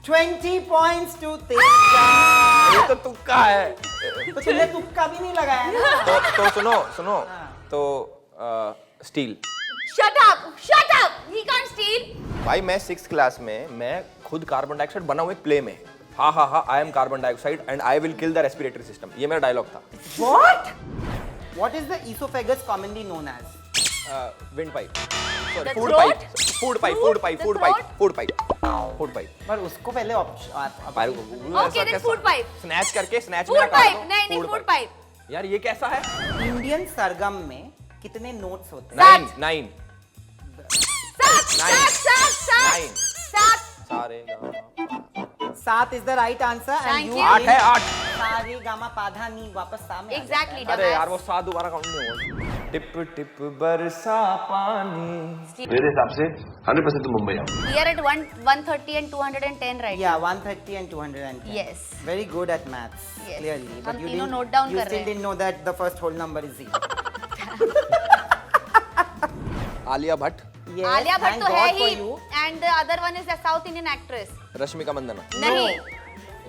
20 points to Teja. ये तो तुक्का है। तो तुमने तुक्का भी नहीं लगाया ना। तो सुनो तो steel. Shut up! He can't steal. भाई मैं 6th क्लास में मैं खुद कार्बन डाइऑक्साइड बना हुआ एक प्ले में, हाँ I am carbon dioxide and I will kill the respiratory system, ये मेरा डायलॉग था। What is the esophagus commonly known as? Wind pipe, The food throat? Pipe, food pipe. पर उसको पहले Okay, then food pipe. Snatch करके snatch Food pipe. नहीं, food pipe. यार ये कैसा है? इंडियन सरगम में कितने नोट्स होते हैं? 9 सात. सारे 7 is the right answer and Thank you you. 8 है 8। सारे गामा पाधा नी वापस सामने आ Exactly. अरे यार वो 7 दोबारा काउंट नहीं होगा। टिप टिप बरसा पानी। मेरे हिसाब से 100% तुम मुंबई आओ। We are at 130 and 210 right Yeah, 130 and 210. Yes. Very good at maths. Yes. Clearly. हम you तीनों didn't- note down you कर रहे still हैं। didn't know that the first whole number is 0. Alia Bhatt, Yes, Alia Bhatt thank तो है God for he you. and the other one is a South Indian actress. Rashmika Mandanna, नहीं,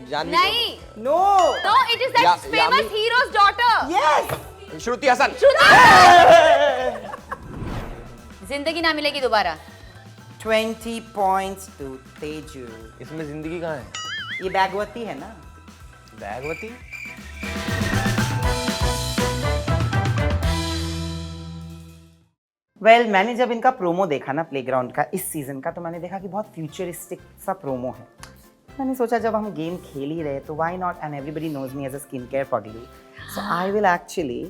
जानवी नहीं. No. No, it is that famous yam- hero's daughter. Yes. Kapoor, Shruti Haasan. जिंदगी ना मिलेगी दोबारा. 20 points to Teju. इसमें जिंदगी कहाँ है? ये बैगवती है ना? बैगवती। मैंने जब इनका प्रोमो देखा ना प्लेग्राउंड का इस सीजन का, तो मैंने देखा कि बहुत फ्यूचरिस्टिक सा प्रोमो है। मैंने सोचा जब हम गेम खेल ही रहे तो why not, and everybody knows me as a skin care पगली, so I will actually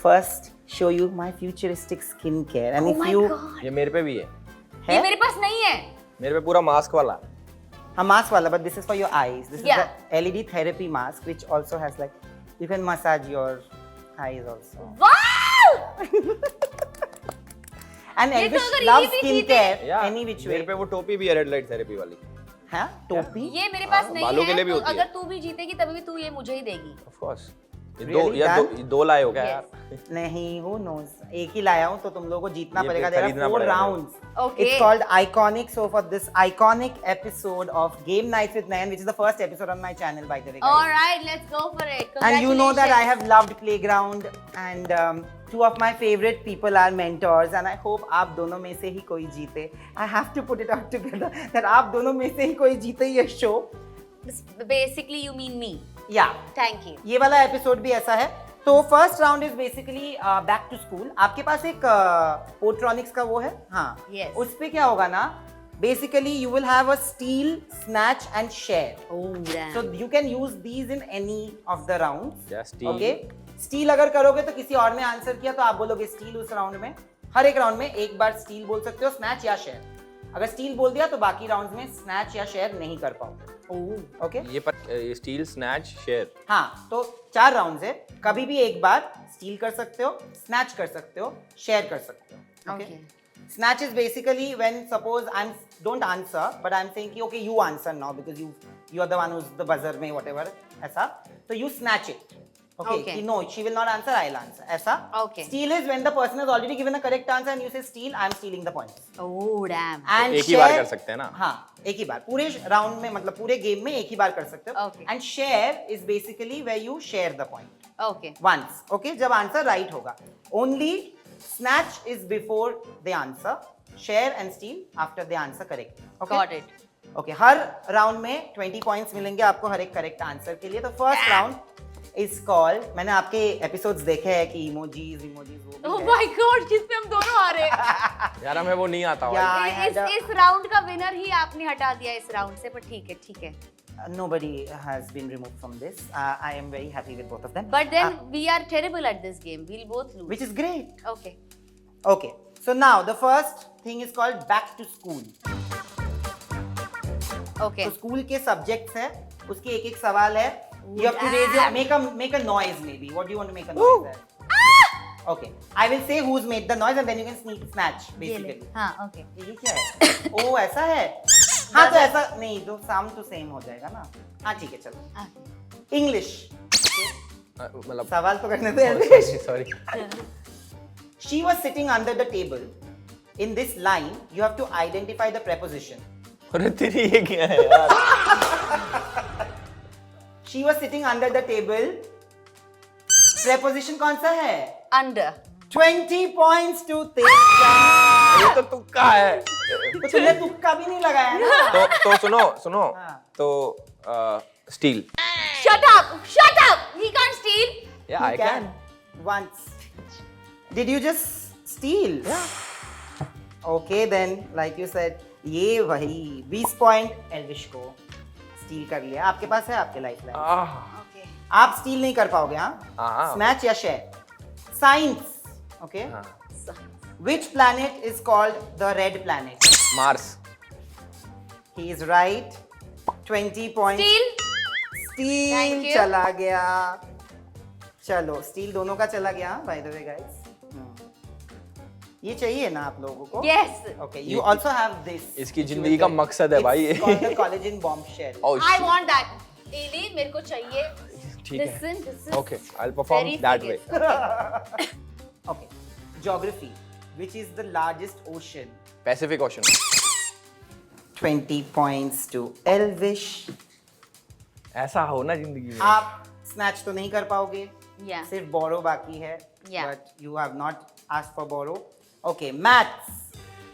first show you my futuristic skin care and Oh if my you God. ये मेरे पे भी है, ये मेरे पास नहीं है. मेरे पे पूरा मास्क वाला। हाँ मास्क वाला, but this is for your eyes, this is Yeah. The LED therapy mask which also has like you can massage your eyes also. Wow! And ये तो Elvish अगर loves ये भी skin जीते- care any which मेरे way. पे वो टोपी भी है रेड लाइट थेरेपी वाली। हाँ टोपी? ये मेरे पास नहीं बालों के है. लिए भी तो होती है। अगर तू भी जीतेगी तभी भी तू ये मुझे ही देगी. Of course. ये Really? दो लाए हो क्या Yes. यार? नहीं, who knows? एक ही लाया हूँ तो तुम लोगों को जीतना ये पड़ेगा। फिर There are खरीदना 4 पड़ेगा। rounds. Okay. It's called Iconic. So for this iconic episode of Game Nights with Nayan, which is the first episode on my channel, by the way, guys. All right, let's go for it. And you know that I Congratulations. have loved Playground, and 2 of my favorite people are mentors, and I hope आप दोनों में से ही कोई जीते. I have to put it out together that आप दोनों में से ही कोई जीते ये show. Basically, you mean me. Yeah. Thank you. ये वाला एपिसोड भी ऐसा है। तो first round is basically back to school. आपके पास एक पोट्रॉनिक्स का वो है, हाँ, Yes. उस पे क्या होगा ना, basically you will have a steel, snatch and share, Oh, damn. So you can use these in any of the rounds. Yeah, steal. Okay, steel अगर करोगे तो किसी और ने आंसर किया तो आप बोलोगे स्टील उस राउंड में। हर एक राउंड में एक बार स्टील बोल सकते हो, स्नैच या शेयर। अगर स्टील बोल दिया तो बाकी राउंड्स में स्नैच या शेयर नहीं कर पाओगे। ओके, ये स्टील, स्नैच, शेयर। हाँ, तो 4 राउंड्स है। कभी भी एक बार स्टील कर सकते हो, स्नैच कर सकते हो, शेयर कर सकते हो। Okay. Snatch is basically when suppose don't answer, but I'm saying कि okay you answer now because you are the one who's the buzzer में whatever ऐसा, तो you snatch it. Okay. Okay. कि no, she will not answer, I'll answer. ऐसा. Okay. Steal is when the person has already given a correct answer and you say steal, I'm stealing the points. Oh, damn. And एक ही बार share- कर सकते हैं ना? हाँ, एक ही बार पूरे round में, मतलब पूरे गेम में एक ही बार कर सकते हो। Okay. And share is basically where you share the point. Okay. Once, okay, जब आंसर राइट होगा। Only snatch is before the answer, share and steal after the answer correct. Okay? Got it. Okay, her round में 20 points मिलेंगे आपको हर एक correct answer के लिए। तो first round is called, मैंने आपके एपिसोड्स देखे हैं कि इमोजीज वो भी Oh है। my God, जिसमें हम दोनों आ रहे हैं. यार हमें वो नहीं आता Yeah, भाई। I had इस राउंड का विनर ही आपने हटा दिया इस राउंड से, पर ठीक है, ठीक है. nobody has been removed from this. I am very happy with both of them. But then we are terrible at this game. We'll both lose. Which is great. Okay. Okay, so now the first thing is called back to school. Okay. तो school के subjects हैं, उसके एक एक सवाल है। You have to raise your make a noise maybe. What do you want to make a noise there? Okay, I will say who's made the noise and then you can snatch basically. हाँ, okay. ये क्या है? ओ ऐसा है? हाँ तो ऐसा नहीं, तो साम तो सेम हो जाएगा ना। हाँ ठीक है चलो। इंग्लिश मतलब सवाल तो करने दे। Sorry. She was sitting under the table. In this line, you have to identify the preposition. अरे तेरी ये क्या है यार? She was sitting under the table. Preposition कौन सा है? Under. 20 points to Teja. ये तो तुक्का है। तो तुमने तुक्का भी नहीं लगाया ना? तो सुनो हाँ। तो steel. Shut up! Shut up! He can't steal. Yeah, I You can. Once. Did you just steal? Yeah. Okay then, like you said, ये वही 20 पॉइंट एल्विश को स्टील कर लिया। आपके पास है आपके लाइफ लाइन। Okay. आप स्टील नहीं कर पाओगे हाँ? हाँ। स्नैच या शेयर? Science, okay? हाँ। Which planet is called the red planet? Mars. He is right. 20 points. Steal. Steel Thank you. चला गया। चलो स्टील दोनों का चला गया बाय द वे गाइस। ये चाहिए ना आप लोगों को? Yes. Okay, you also have this. इसकी जिंदगी का मकसद है भाई। It's called the collagen bombshell. Oh, I want that. Ailey, मेरे को चाहिए. ठीक है। This is Okay, I'll perform very that way. serious. Okay, geography. Which is the largest ocean? Pacific Ocean. 20 points to Elvish. ऐसा हो ना जिंदगी में। आप स्नैच तो नहीं कर पाओगे। Yeah. सिर्फ बोरो बाकी है। Yeah. But you have not asked for borrow. Okay, maths.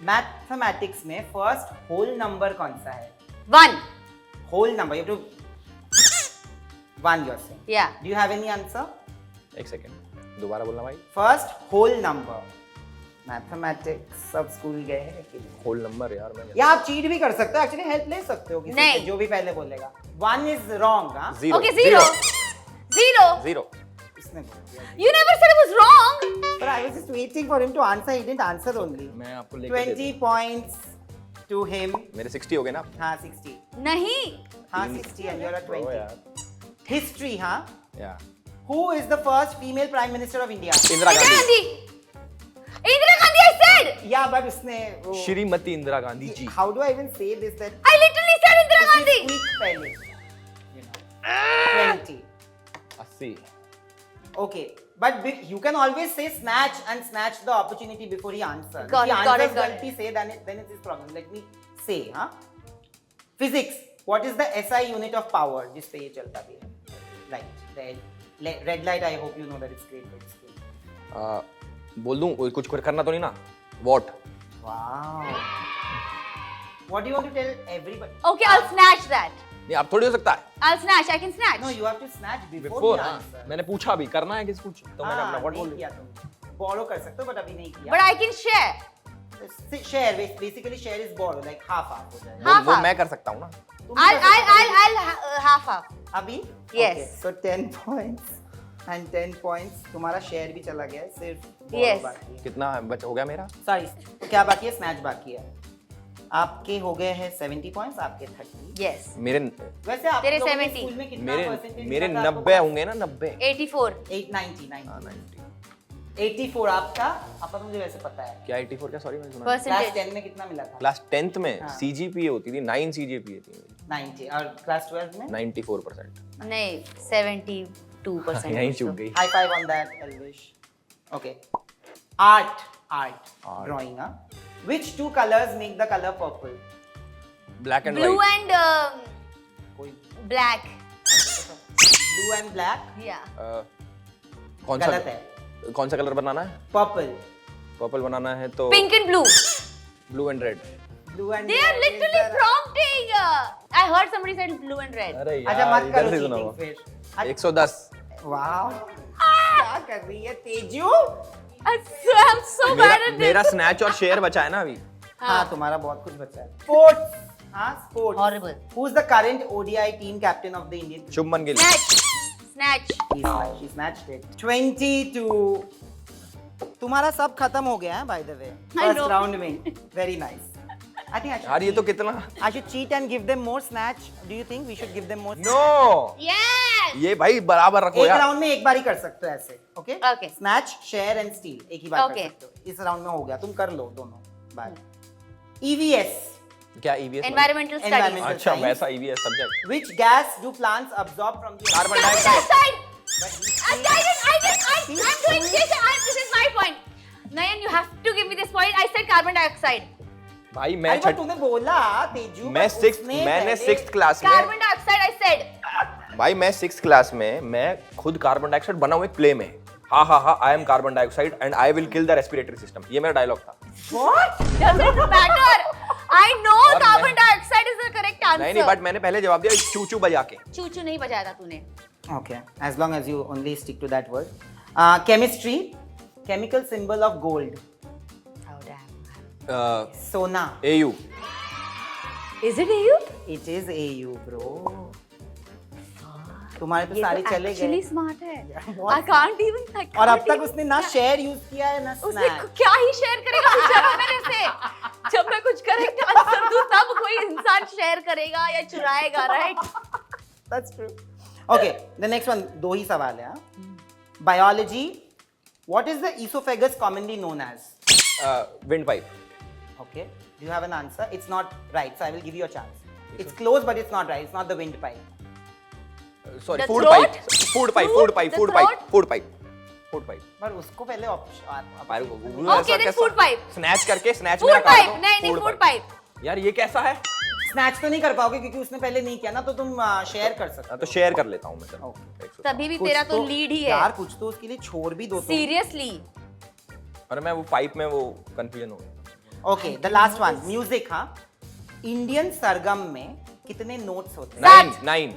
Mathematics में first whole number कौन सा है? 1. Whole number. You have to 1 you're saying. Yeah. Do you have any answer? एक सेकंड, दोबारा बोलना भाई। First whole number. Mathematics सब school गए हैं कि नहीं? होल नंबर यार मैं। या आप चीट भी कर सकते हो, एक्चुअली हेल्प ले सकते हो किसी से, नहीं। जो भी पहले बोलेगा। 1 is wrong, हाँ? Zero. Okay, 0. 0. Zero. इसने बोल दिया। You never said it was wrong. But I was just waiting for him to answer. He didn't answer only. मैं आपको लेके 20 points to him. मेरे 60 हो गए ना। हाँ 60. नहीं. हाँ 60 and you're at 20. यार। History, हाँ? या। Who is the first female prime minister of India? Indira Indira Gandhi. Gandhi. Indira Gandhi, I said. Yeah, but उसने वो Shrimati Indira Gandhi ji. How do I even say this that I literally said Indira उसने Gandhi. squeak पहले. You know. 20. 80। Okay. But you can always say snatch and snatch the opportunity before he answers. Got If he it, got it, answers got galti, say then it's his problem. Let me say, huh? Physics. What is the SI unit of power? जिस पे ये चलता भी है. Right. Red light. I hope you know that it's great. But it's great. बोल दूं कुछ करना तो नहीं ना? What? Wow. What do you want to tell everybody? Okay, I'll snatch that. नहीं अब थोड़ी हो सकता है। I'll snatch. I can snatch. No, you have to snatch before Before he हाँ। answers. मैंने पूछा भी करना है किस कुछ तो मैंने अपना what बोल नहीं दिया। किया तुमने. Borrow कर सकते हो but अभी नहीं किया. But I can share. Share basically share is borrow like half हो जाएगा. Half. वो मैं कर सकता हूँ ना। तुम भी कर सकते हो. I'll half. अभी? Yes. Okay, so 10 points and 10 points. तुम्हारा शेयर भी चला गया है, सिर्फ borrow Yes. बाकी है. कितना बच हो गया मेरा? Sorry, क्या बाकी है? स्नैच बाकी है. आपके हो गए हैं 70 points, आपके 30. Yes. मेरे वैसे आप तेरे लोगों ने 70. स्कूल में कितना मेरे percentage मेरे मिला था आपको? 90 होंगे ना 90। 84. 890. हाँ 90। 84 आपका. आपका तो मुझे वैसे पता है. क्या 84 क्या? सॉरी मैंने सुना। Class Percentage. 10 में कितना मिला था? क्लास 10th में हाँ। CGPA होती थी 9 CGPA थी 90. और क्लास 12 में? 94%। नहीं, 72%. यहीं चूक गई। High five on that, Elvish. Okay. Art. Art. Drawing, huh? Which two colors make the color purple? Black and Blue white. and कोई black. blue and black? Yeah. कौन सा गलत है. कौन सा कलर बनाना है? Purple. पर्पल बनाना है तो Pink and blue. Blue and red. Blue and They are red is literally the- prompting. I heard somebody said blue and red. अरे अच्छा यार मत करो इधर से सुना cheating हुआ। फिर. 110। वाओ. क्या कर रही है Teju? I'm so bad at मेरा this. स्नैच और शेयर बचा है ना अभी। हाँ तुम्हारा बहुत कुछ बचा है. Sports. हाँ sports. Horrible. Who's the current ODI team captain of the Indian team? Shubman Gill. Snatch. She snatched it. 22. तुम्हारा सब खत्म हो गया है by the way. I First know. round में. Very nice. I think I should यार ये तो cheat. कितना I should cheat and give them more snatch. Do you think we should give them more? No Yes. ये भाई बराबर रखो एक यार। राउंड में एक बार ही कर सकते हो ऐसे. Okay? Okay. Snatch, share and steal एक ही बार कर Okay. सकते हो. इस राउंड में हो गया. तुम कर लो दोनों बार. EVS. क्या EVS? Environmental studies. Environmental अच्छा science. वैसा EVS subject. Which gas do plants absorb from the Carbon Carbon dioxide। dioxide. But I'm doing this. This is my point. Nayan, you have to give me this point. I said carbon dioxide. भाई मैं अरे but तूने बोला तेजू. मैं but sixth उसने मैंने पहले- 6th class में Carbon dioxide, I said. भाई मैं 6th क्लास में मैं खुद कार्बन डाइऑक्साइड बना हुआ एक प्ले में हा हा हा I am carbon dioxide and I will kill the respiratory system, ये मेरा डायलॉग था। Doesn't matter. I know और carbon मैं- dioxide is the correct answer. नहीं बट मैंने पहले जवाब दिया चू बजा के। चूचू नहीं बजाया था तूने। Okay, as long as you only stick to that word. Chemistry, chemical symbol of gold. Oh damn. Sona. AU। Is it you? It is AU, bro. तुम्हारे तो ये सारे तो चले actually गए। smart है। बहुत I can't even. I और अब can't तक even- उसने ना शेयर यूज किया है ना उसने स्नैप। क्या ही शेयर करेगा बेचारा मेरे से। जब मैं कुछ करेक्ट आंसर दूं तब कोई इंसान शेयर करेगा या चुराएगा, right? That's true. Okay, the next one, दो ही सवाल है। Biology, what is the esophagus commonly known as? Wind pipe. Okay, do you have an answer? It's not right, so I will give you a chance. It's close, but it's not right. It's not the windpipe. Sorry The food throat? Pipe. Food pipe food pipe The food pipe throat? Food pipe food pipe. पर उसको पहले Okay, then food pipe. Snatch करके snatch food pipe, नहीं food pipe. यार ये कैसा है? Snatch तो नहीं कर पाओगे क्योंकि उसने पहले नहीं किया ना, तो तुम शेयर कर सकते हाँ, तो शेयर कर लेता हूँ मैं सर। Okay. तभी भी कुछ तेरा तो लीड ही है। यार कुछ तो उसके लिए छोड़ भी दो। सीरियसली। अरे मैं वो पाइप में वो कंफ्यूजन हो गया। Okay, the last one, music. हाँ, इंडियन सरगम में कितने नोट्स होते हैं? सात। 9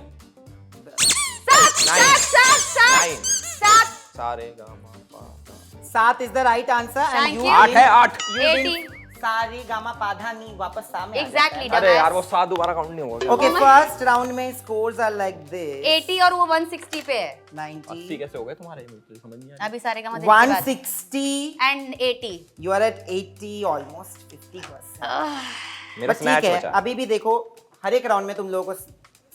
सात। सारे गा मा पा धा। 7 is the right answer and Thank you you. 8 है 8। You 80. didn't सारे गामा पाधा नी वापस सामने आ Exactly, जाता है। अरे यार वो 7 दोबारा काउंट नहीं होगा। ओके, फर्स्ट राउंड में स्कोर्स आर लाइक दिस। 80 और वो 160 पे है। 80 90 कैसे हो गए तुम्हारे? मुझे समझ नहीं आ अभी सारे का 160 and 80। you are at 80, almost 50%. मेरा बट ठीक स्नैच है, बचा। अभी भी देखो हर एक राउंड में तुम लोगों को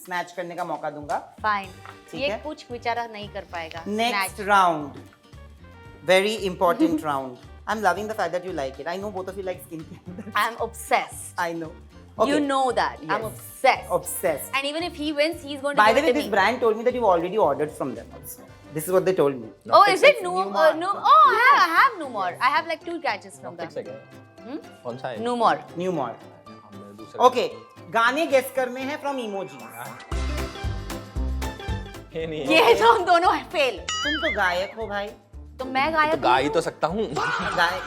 स्नैच करने का मौका दूंगा। फाइन। ठीक ये है। कुछ बेचारा नहीं कर पाएगा। Next Snatch. round, very important round. I'm loving the fact that you like it. I know both of you like skincare. I'm obsessed. I know. You know that. I'm Yes. obsessed. Obsessed. And even if he wins, he's going to By give the way, it to this me. brand told me that you've already ordered from them also. This is what they told me. Oh, is it Numor. no? Oh, I have no more. I have like 2 gadgets from them. कौन सा है? No more. New more. हमने दूसरा। Okay, गाने guess करने हैं from emojis. ये नहीं ये है। तो हम दोनों फेल। तुम तो गायक हो भाई। तो मैं गायक तो गा ही तो सकता हूँ।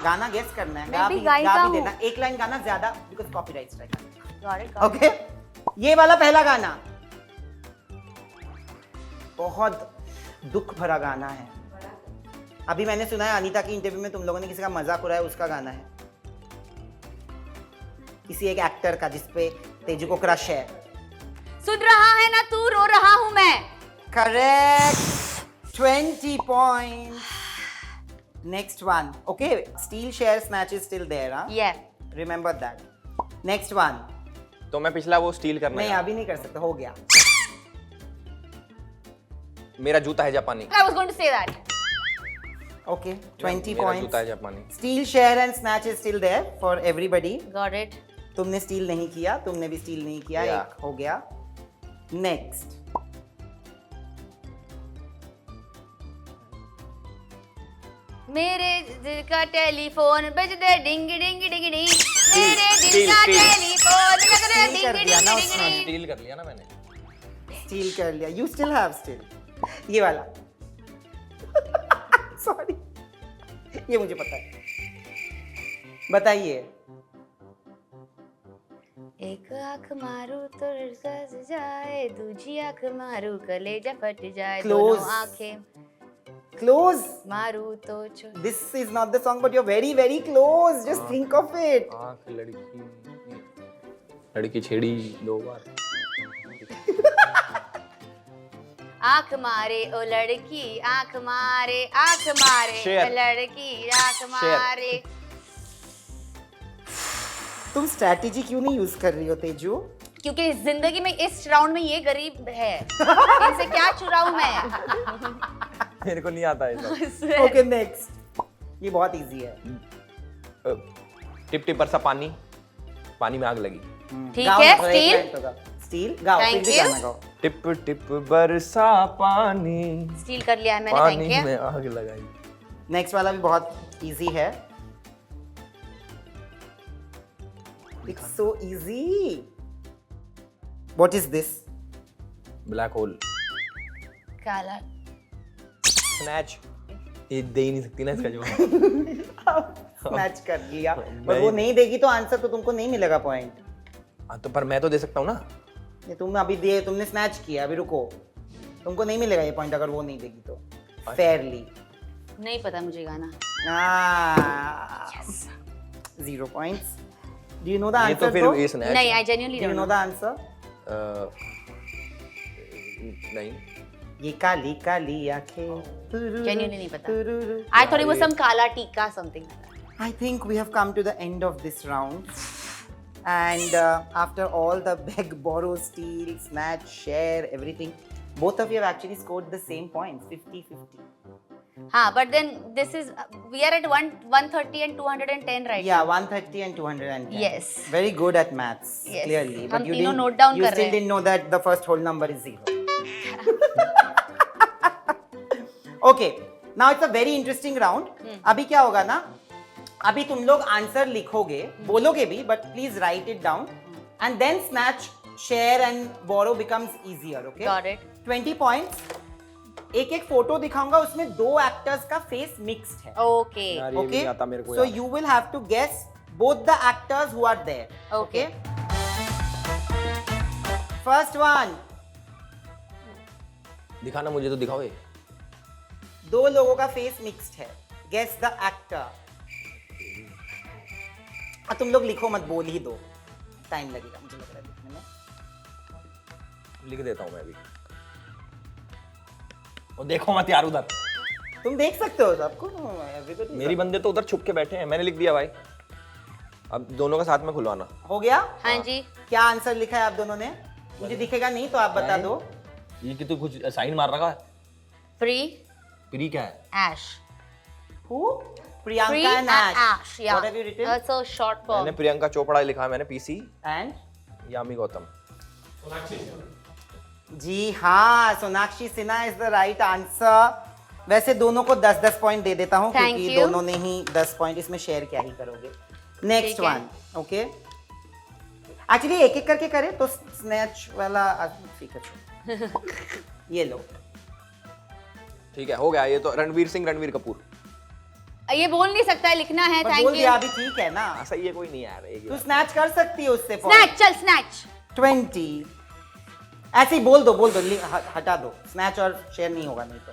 गाना गेस करना है। मैं गा भी भी गायिका गा भी हूँ। देना। एक लाइन गाना ज्यादा because copyright strike. Got it, got it. Okay, ये वाला पहला गाना बहुत दुख भरा गाना है। अभी मैंने सुना है अनीता की इंटरव्यू में तुम लोगों ने किसी का मजाक उड़ाया, उसका गाना है, किसी एक एक्टर का जिसपे तेजू को क्रश है। सुन रहा है ना तू, रो रहा हूँ मैं। Correct, 20 points. Next one. Okay, steel share snatch is still there, huh? Yeah. Remember that. Next one. तो मैं पिछला वो स्टील करना नहीं, है। अभी नहीं कर सकते, हो गया। मेरा जूता है जापानी। I was going to say that. Okay, 20 मेरा points. जूता है जापानी। Steel share and snatch is still there for everybody. Got it. तुमने स्टील नहीं किया, तुमने भी स्टील नहीं किया, Yeah. एक हो गया। नेक्स्ट, मेरे दिल का टेलीफोन बज दे डिंग डिंग डिंग डिंग। मेरे दिल Steel, का steel. टेलीफोन बज दे Steel डिंग कर डिंग दिया ना डिंग उसने। डिंग। स्टील कर लिया ना मैंने। स्टील कर लिया। You still have steel. ये वाला सॉरी, ये मुझे पता है। बताइए। एक आंख मारू तो सज जाए, दूजी आंख मारू कलेजा फट जाए। Close. दोनों आंखें क्लोज। मारू तो this is not the song but you are very very close. Just think of it. आँख लड़की छेड़ी 2 बार। आंख मारे ओ लड़की, आंख मारे, आंख मारे Share. ओ लड़की, आंख मारे। तुम स्ट्रैटेजी क्यों नहीं यूज कर रही हो तेजू? क्योंकि जिंदगी में इस राउंड में ये गरीब है, इनसे क्या चुराऊं मैं? मेरे को नहीं आता है। Okay, next. ये बहुत इजी है। टिप टिप बरसा पानी, पानी में आग लगी। ठीक गाओ है, ना, एक स्टील। लाइन तो गाओ। स्टील गाओ, Thank फिर भी you. गाना गाओ। टिप टिप बरसा पानी, स्टील कर लिया है मैंने, पानी थैंक यू। में आग लगाई। नेक्स्ट वाला भी बहुत इजी है। It's so easy. What is this? Black hole. काला स्नैच ये दे ही नहीं सकती ना इसका जवाब। स्नैच कर लिया, मैं- पर वो नहीं देगी तो आंसर तो तुमको नहीं मिलेगा पॉइंट। हाँ तो पर मैं तो दे सकता हूँ ना। ये तुम अभी दे, तुमने स्नैच किया, अभी रुको, तुमको नहीं मिलेगा ये पॉइंट अगर वो नहीं देगी तो। फेयरली नहीं पता मुझे गाना। 0 points. Do you know the ये answer? तो फिर ये स्नैच नहीं, I genuinely Do you don't know know. the answer? नहीं ये काली काली आंखें। Genuinely नहीं पता. I thought it was some kala tika something like that. I think we have come to the end of this round. And after all the beg, borrow, steal, snatch, share, everything, both of you have actually scored the same points, 50-50. हाँ, but then this is we are at 130 and 210 right Yeah, now. 130 and 210. Yes. Very good at maths, Yes. clearly. हम But you तीनों didn't, note down you कर रहे still हैं. didn't know that the first whole number is 0. Okay, now it's a very interesting round. अभी क्या होगा ना, अभी तुम लोग आंसर लिखोगे, बोलोगे भी, but please write it down. And then snatch, share and borrow becomes easier, okay? Got it. 20 points. एक एक फोटो दिखाऊंगा, उसमें 2 actors का face mixed है. Okay. यार ये भी Okay, नहीं आता मेरे को so यार। you will have to guess both the actors who are there. Okay. First one, दिखाना मुझे तो दिखाओ ये। 2 लोगों का फेस मिक्स्ड है. Guess the actor. तुम लोग लिखो मत, बोल ही दो, टाइम लगेगा मुझे लग रहा है लिखने में. लिख देता हूँ मैं अभी। और देखो मत यार उधर, तुम देख सकते हो सबको. Everybody मेरी बंदे तो उधर छुप के बैठे हैं। मैंने लिख दिया भाई, अब दोनों का साथ में खुलवाना। हो गया. हाँ जी. क्या आंसर लिखा है आप दोनों ने? मुझे दिखेगा नहीं तो आप बता दो. ये कि तू कुछ साइन मार रखा है। Free प्री क्या है? Ash. Who? Free Priyanka and Ash. Yeah. What have you written? That's a short form. मैंने प्रियंका चोपड़ा लिखा है, मैंने पीसी And यामी गौतम। जी हाँ, Sonakshi Sinha is the right answer. वैसे दोनों को 10-10 पॉइंट दे देता हूँ Thank क्योंकि you. दोनों ने ही 10 पॉइंट. इसमें शेयर क्या ही करोगे. नेक्स्ट ठीक है. वन. ओके, एक्चुअली एक एक करके करें तो स्नैच वाला ठीक है. ये लो. ठीक है, हो गया ये तो। रणवीर सिंह, रणवीर कपूर। ये बोल नहीं सकता है, लिखना है. पर Thank बोल you. दिया अभी, ठीक है ना. हाँ सही है, कोई नहीं यार। एक तू स्नैच कर सकती है उससे Snatch, चल snatch. 20. ऐसे ही बोल दो, हटा दो. स्नैच और शेयर नहीं होगा नहीं तो.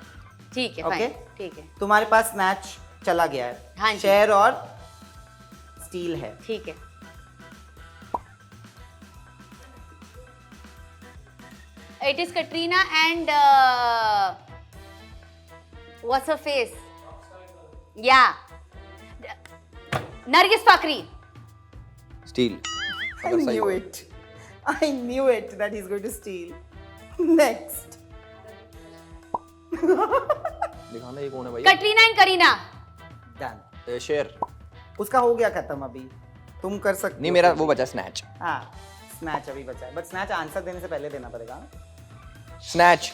ठीक है, Okay. fine. ठीक है, तुम्हारे पास स्नैच चला गया हाँ है, जी. शेयर और स्टील है. ठीक है. It is Katrina and what's her face? Yeah. Nargis Fakri. Steel. I अगर सही knew हो। it. I knew it that he's going to steal. Next. दिखाना ये कौन है भैया? Katrina and Kareena. Done. Share. उसका हो गया खत्म. अभी तुम कर सकते नहीं, हो. मेरा वो बचा स्नैच। हाँ, स्नैच अभी बचा है, बट स्नैच आंसर देने से पहले देना पड़ेगा. स्नैच।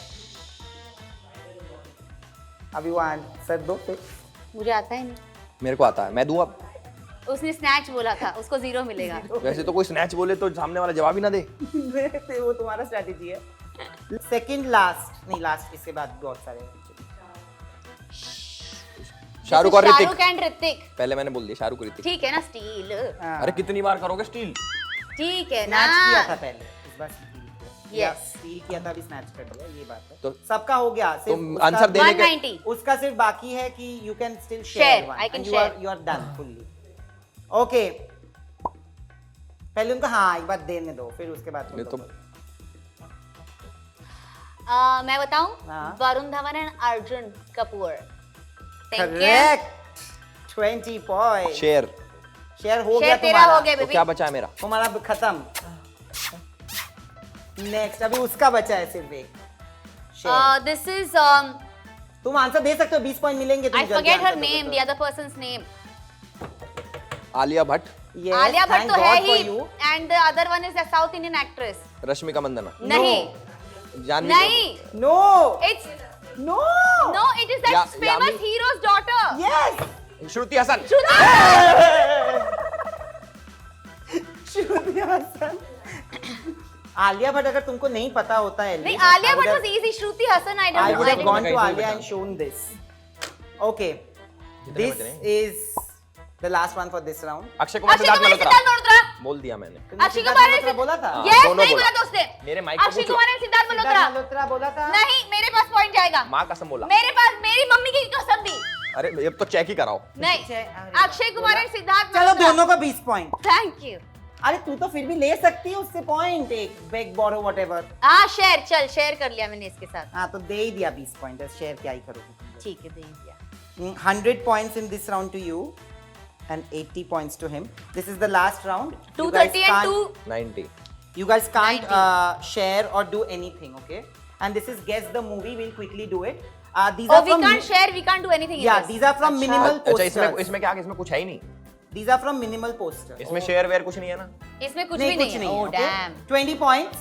अभी वो आंसर दो फिर. मुझे आता है नहीं. मेरे को आता है, मैं दूं अब। उसने स्नैच बोला था, उसको 0 मिलेगा. वैसे तो कोई स्नैच बोले तो सामने वाला जवाब ही ना दे। वो तुम्हारा स्ट्रैटेजी है. सेकंड लास्ट नहीं, लास्ट इसके बाद बहुत सारे हैं. शाहरुख और ऋतिक। शाहरुख एंड ऋतिक. पहले मैंने बोल दिया शाहरुख और ऋतिक। ठीक है ना, स्टील. हाँ. अरे कितनी बार करोगे स्टील? ठीक है ना. स्नैच किया था पहले, इस बार स्टील किया. Yes. स्टील किया था, अभी स्नैच कर दिया. ये बात है. तो सबका हो गया. सिर्फ तुम उसका- आंसर देने के 190. उसका सिर्फ बाकी है कि you can still Share. Share one. I can share. You are done fully. Okay, पहले उनको हाँ एक बार देने दो, फिर उसके बाद तुम ये तो लोग. मैं बताऊं? हाँ. Varun Dhawan and Arjun Kapoor. Thank you. Correct. 20 point. Share. Share हो गया शेयर तेरा तुम्हारा. हो गया तो बेबी. क्या बचा है मेरा? तुम्हारा खत्म. नेक्स्ट, अभी उसका बचा है सिर्फ एक. शेयर. This is तुम आंसर दे सकते हो, 20 पॉइंट मिलेंगे. तुम I जल्दी forget her answer name, दोगे the other person's name. Alia Bhatt, तो. Yes, आलिया भट्ट thank तो है God for he. you. And the other one is a South Indian actress. Rashmika Mandanna, नहीं, जानवी नहीं. No. It's No. no, it is that famous yam- hero's daughter. Yes. Kapoor, Shruti Haasan. श्रुति हासन. आलिया भट्ट अगर तुमको नहीं पता होता है नहीं, Alia Bhatt was easy. Shruti Hassan, I I don't would have know. gone to कैसे Alia बता? and shown this. Okay, कितने this बचे नहीं? is the last one for this round. Akshay Kumar Akshay Siddharth Kumar Malhotra Siddharth Malhotra. बोल दिया मैंने तुमने अक्षय सिद्धार्थ कुमार मल्होत्रा ने- बोला था? हाँ, Yes, दोनों नहीं बोला। बोला था उसने. मेरे माइक को अक्षय पूछो। कुमार ने सिद्धार्थ सिद्धार्थ मल्होत्रा. मल्होत्रा बोला था? नहीं, मेरे पास पॉइंट जाएगा. माँ कसम बोला। मेरे पास मेरी मम्मी की कसम दी. अरे ये तो चेक ही कराओ। नहीं, अरे अक्षय कुमार बोला? और सिद्धार्थ चलो मल्होत्रा. दोनों को 20 पॉइंट। Thank you. अरे तू तो फिर भी ले सकती है उससे पॉइंट, एक बेग बोरो व्हाटएवर। हाँ, शेयर कर लिया मैंने इसके साथ. हाँ तो दे ही दिया 20 पॉइंट, शेयर क्या ही करोगे। ठीक है, दे दिया. 100 points in this round to you and 80 points to him. This is the last round. You 230 guys and can't- 2. 90 You guys can't 90. share or do anything, okay? And this is guess the movie. We'll quickly do it. These Oh, are we from can't share, we can't do anything in yeah. this. These are from अच्छा. minimal अच्छा इसमें posters. इसमें क्या इसमें कुछ है ही नहीं। These are from minimal posters. इसमें शेयर वेयर कुछ नहीं है ना? इसमें कुछ नहीं भी कुछ नहीं है. नहीं Oh, है, okay? damn. 20 points.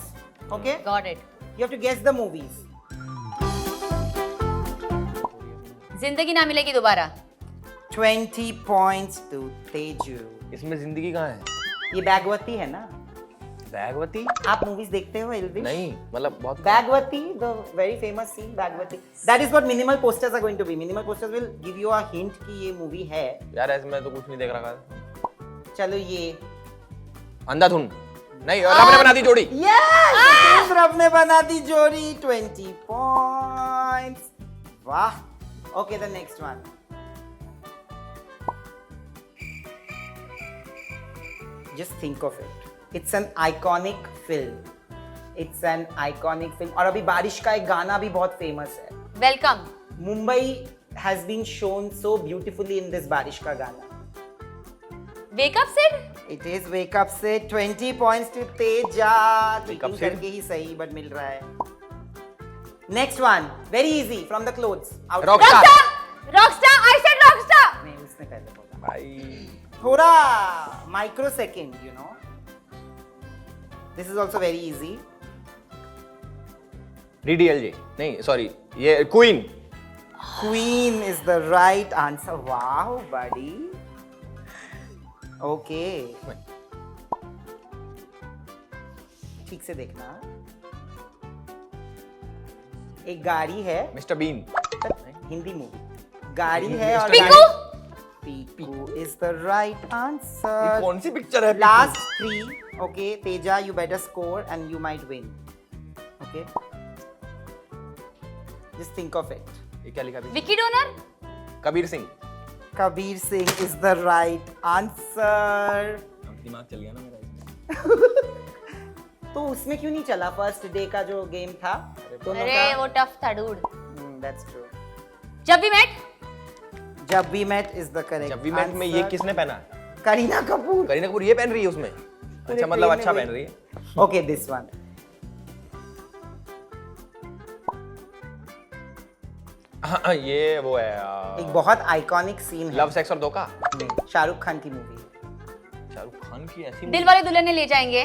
Okay. Got it. You have to guess the movies. जिंदगी ना मिलेगी दोबारा. 20 points to Teju. इसमें जिंदगी कहाँ है? ये बैगवती है ना? बैगवती? आप मूवीज देखते हो एल्विश? नहीं मतलब बहुत Bagwati, the very famous scene, Bagwati. That is what minimal posters are going to be. Minimal posters will give you a hint कि ये movie है. यार इसमें तो कुछ नहीं देख रखा। चलो ये. अंधाधुन नहीं, रब ने बना दी जोड़ी। Yes! रब ने बना दी जोड़ी. 20 points. वाह. Okay, the next one. Just think of it. It's an iconic film. It's an iconic film. और अभी बारिश का एक गाना भी बहुत famous है. Welcome. Mumbai has been shown so beautifully in this बारिश का गाना. Wake up Sid. It is Wake Up से 20 points to Teja. Wake Up Cheating Sid? करके ही सही but मिल रहा है. Next one, very easy from the clothes. Outside. Rockstar. Rockstar. I said Rockstar. नहीं उसने पहले बोला. भाई थोड़ा microsecond, you know. This is also very easy. DDLJ नहीं सॉरी ये queen. Queen is the right answer. Wow, buddy. Okay. ठीक से देखना. एक गाड़ी है. Mister Bean. हिंदी मूवी. गाड़ी है और Piku. Piku is the right answer. ये कौन सी पिक्चर है? Last 3. Okay, Teja, you better score and you might win. Okay. Just think of it. ये क्या लिखा? Vicky donor. Kabir Singh. Kabir Singh is the right answer. दिमाग चल गया ना मेरा। तो उसमें क्यों नहीं चला फर्स्ट डे का जो गेम था? दोनों अरे का? वो टफ था डूड. That's true. जब भी मेट. जब we met is the correct जब भी मैट में ये answer. किसने पहना? करीना कपूर. करीना कपूर ये पहन रही है उसमें। अच्छा मतलब plane अच्छा में पहन रही है। Okay, this one. हाँ ये वो है एक बहुत आइकॉनिक सीन है. लव सेक्स और धोखा। नहीं, शाहरुख खान की मूवी. शाहरुख खान की ऐसी दिल वाले दुल्हन ले जाएंगे.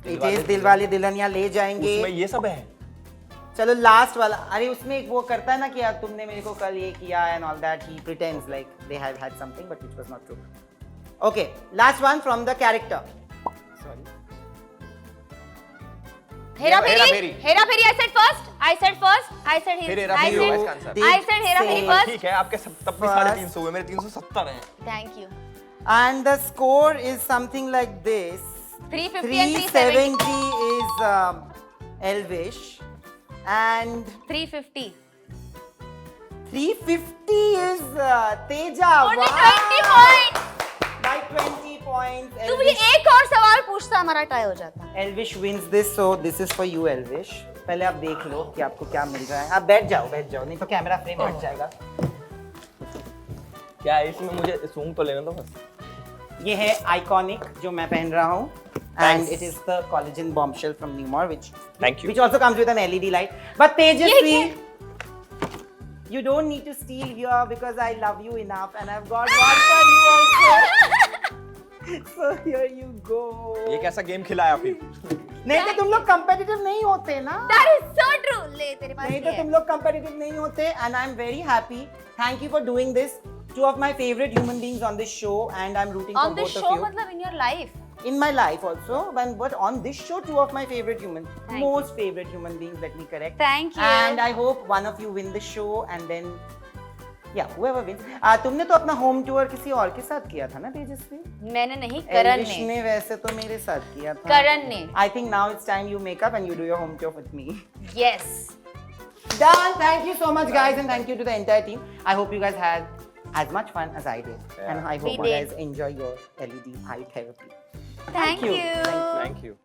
इट इज दिल वाले दुल्हनिया ले जाएंगे. उसमें ये सब है। चलो लास्ट वाला. अरे उसमें एक वो करता है ना कि यार तुमने मेरे को कल ये किया and all that. He pretends like they have had something but which was not true. Okay, last one from the character. Sorry. Hera Hera Pheri. Pheri. Hera Pheri. I said first. I said first. I said फिर हेरा फेरी होगा इसका answer. I said Hera Pheri Say- first. ठीक है आपके तब भी First. 350 हुए, मेरे 370 हैं। Thank you. And the score is something like this. 350 and 370. 370 is Elvish and 350. 350 is Teja. Only Wow. 20 points. By 20 points. तू मुझे एक और सवाल पूछता हमारा टाई हो जाता. Elvish wins this, so this is for you, Elvish. पहले आप देख लो कि आपको क्या मिल रहा है. आप बैठ जाओ, नहीं तो कैमरा फ्रेम हट जाएगा. क्या है इसमें? मुझे सूंघ तो लेना दो बस। ये है आइकॉनिक जो मैं पहन रहा हूँ. And Thanks. it is the collagen bombshell from Newmar, Thank you. which also comes with an LED light. But Tejasvi, you don't need to steal here because I love you enough and I've got one for you also. So here you go. ये कैसा game खिलाया फिर? नहीं तो तुम लोग competitive नहीं होते ना. That is so true. ले तेरे पास नहीं ये तो है. तुम लोग competitive नहीं होते and I'm very happy. Thank you for doing this. Two of my favorite human beings on this show and I'm rooting On for this both show of you. मतलब in your life. in my life also, but on this show, two of my favorite humans, Thank you. most favorite human beings, let me correct. Thank you. And I hope one of you win the show, and then yeah, whoever wins. तुमने तो अपना home tour किसी और के साथ किया था ना तेजस्वी? मैंने नहीं, करण एल्विश ने। ने वैसे तो मेरे साथ किया था। करण ने। I think now it's time you make up and you do your home tour with me. Yes. Done. Thank you so much, guys, and thank you to the entire team. I hope you guys had as much fun as I did, and I We hope you did. guys enjoy your LED eye therapy. Thank you. Thank you. Thank you.